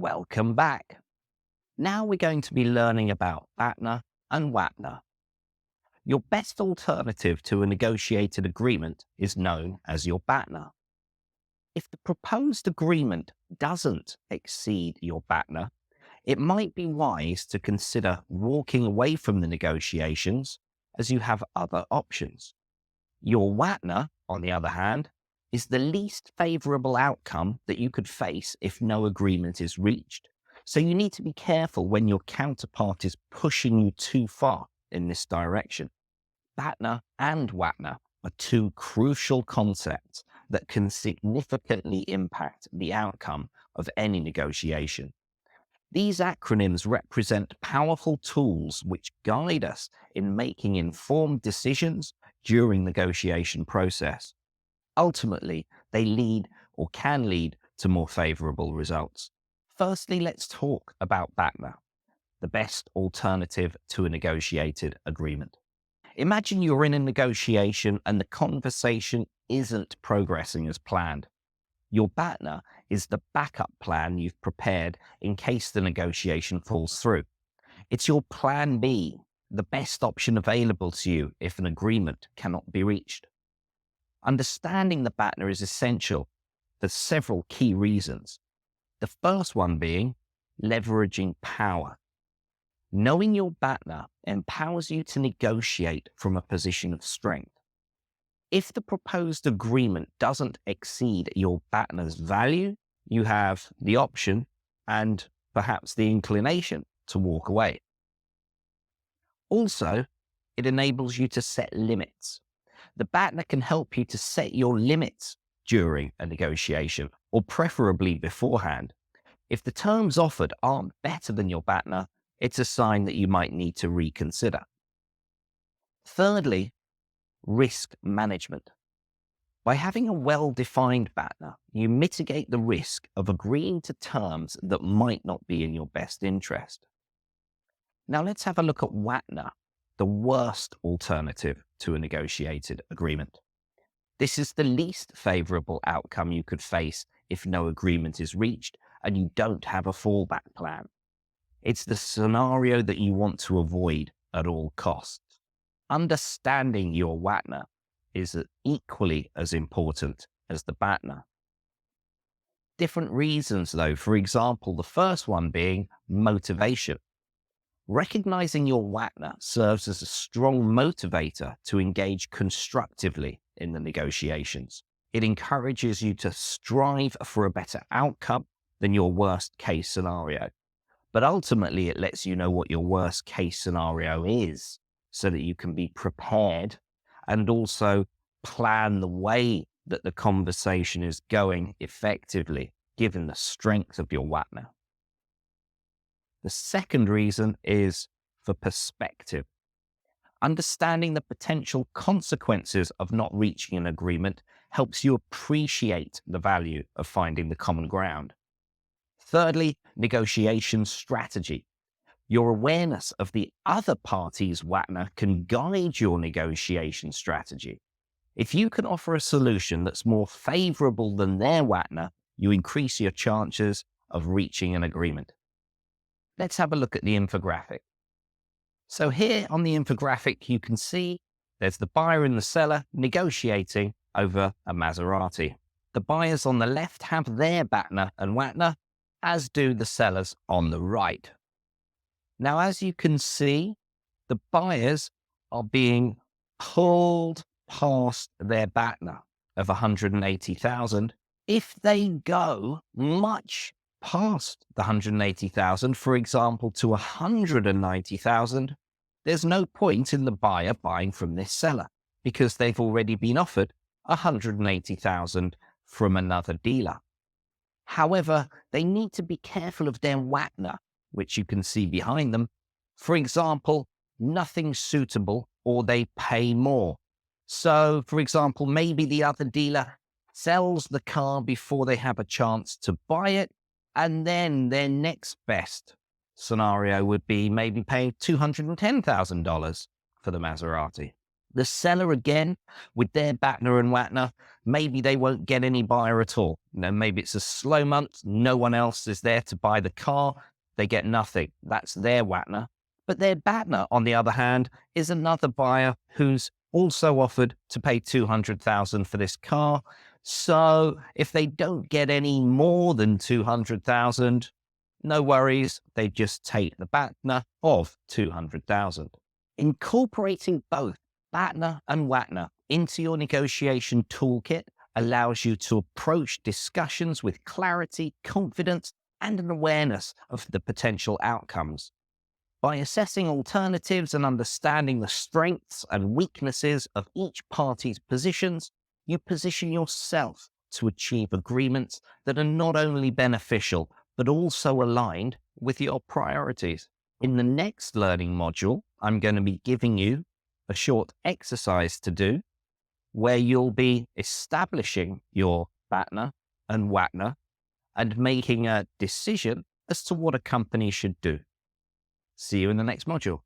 Welcome back. Now we're going to be learning about BATNA and WATNA. Your best alternative to a negotiated agreement is known as your BATNA. If the proposed agreement doesn't exceed your BATNA, it might be wise to consider walking away from the negotiations as you have other options. Your WATNA, on the other hand, is the least favorable outcome that you could face if no agreement is reached. So you need to be careful when your counterpart is pushing you too far in this direction. BATNA and WATNA are two crucial concepts that can significantly impact the outcome of any negotiation. These acronyms represent powerful tools which guide us in making informed decisions during the negotiation process. Ultimately, they lead or can lead to more favorable results. Firstly, let's talk about BATNA, the best alternative to a negotiated agreement. Imagine you're in a negotiation and the conversation isn't progressing as planned. Your BATNA is the backup plan you've prepared in case the negotiation falls through. It's your plan B, the best option available to you if an agreement cannot be reached. Understanding the BATNA is essential for several key reasons. The first one being leveraging power. Knowing your BATNA empowers you to negotiate from a position of strength. If the proposed agreement doesn't exceed your BATNA's value, you have the option and perhaps the inclination to walk away. Also, it enables you to set limits. The BATNA can help you to set your limits during a negotiation, or preferably beforehand. If the terms offered aren't better than your BATNA, it's a sign that you might need to reconsider. Thirdly, risk management. By having a well-defined BATNA, you mitigate the risk of agreeing to terms that might not be in your best interest. Now let's have a look at WATNA, the worst alternative to a negotiated agreement. This is the least favorable outcome you could face if no agreement is reached and you don't have a fallback plan. It's the scenario that you want to avoid at all costs. Understanding your WATNA is equally as important as the BATNA. Different reasons though, for example, the first one being motivation. Recognizing your WATNA serves as a strong motivator to engage constructively in the negotiations. It encourages you to strive for a better outcome than your worst case scenario. But ultimately, it lets you know what your worst case scenario is so that you can be prepared and also plan the way that the conversation is going effectively, given the strength of your WATNA. The second reason is for perspective. Understanding the potential consequences of not reaching an agreement helps you appreciate the value of finding the common ground. Thirdly, negotiation strategy. Your awareness of the other party's WATNA can guide your negotiation strategy. If you can offer a solution that's more favorable than their WATNA, you increase your chances of reaching an agreement. Let's have a look at the infographic. So here on the infographic, you can see there's the buyer and the seller negotiating over a Maserati. The buyers on the left have their BATNA and WATNA, as do the sellers on the right. Now, as you can see, the buyers are being pulled past their BATNA of 180,000. If they go much past the 180,000, for example, to 190,000, there's no point in the buyer buying from this seller because they've already been offered 180,000 from another dealer. However, they need to be careful of their WATNA, which you can see behind them. For example, nothing suitable or they pay more. So, for example, maybe the other dealer sells the car before they have a chance to buy it, and then their next best scenario would be maybe paying $210,000 for the Maserati. The seller, again, with their BATNA and WATNA, maybe they won't get any buyer at all. Maybe it's a slow month, no one else is there to buy the car, they get nothing. That's their WATNA. But their BATNA, on the other hand, is another buyer who's also offered to pay $200,000 for this car. So if they don't get any more than $200,000, no worries, they just take the BATNA of $200,000. Incorporating both BATNA and WATNA into your negotiation toolkit allows you to approach discussions with clarity, confidence, and an awareness of the potential outcomes. By assessing alternatives and understanding the strengths and weaknesses of each party's positions, you position yourself to achieve agreements that are not only beneficial, but also aligned with your priorities. In the next learning module, I'm going to be giving you a short exercise to do where you'll be establishing your BATNA and WATNA and making a decision as to what a company should do. See you in the next module.